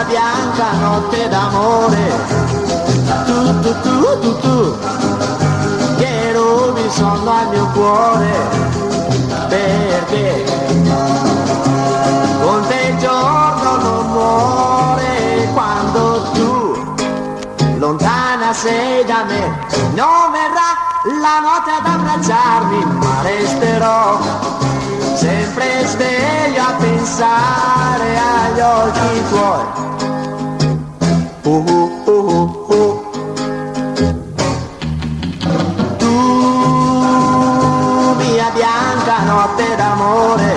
Bianca notte d'amore, tu che rubi sonno al mio cuore, perché con te il giorno non muore, quando tu lontana sei da me, non verrà la notte ad abbracciarmi, ma resterò sempre sveglio a pensare agli occhi tuoi. Tu, mia bianca notte d'amore,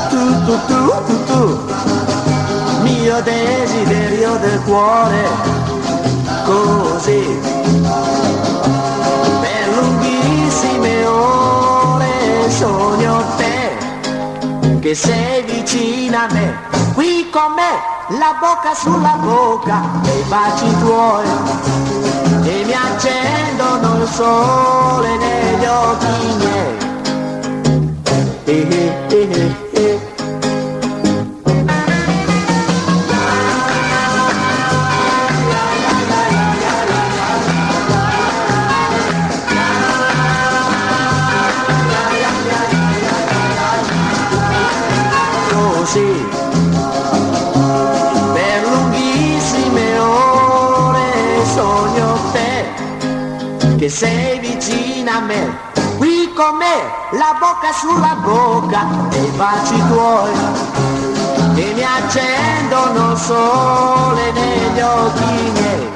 tu, mio desiderio del cuore, così, per lunghissime ore sogno te, che sei vicina a me, qui con me, la bocca sulla bocca, e i baci tuoi, e mi accendono il sole negli occhi miei. Così, per lunghissime ore sogno te, che sei vicina a me, qui con me, la bocca sulla bocca, e i baci tuoi, che mi accendono il sole negli occhi miei.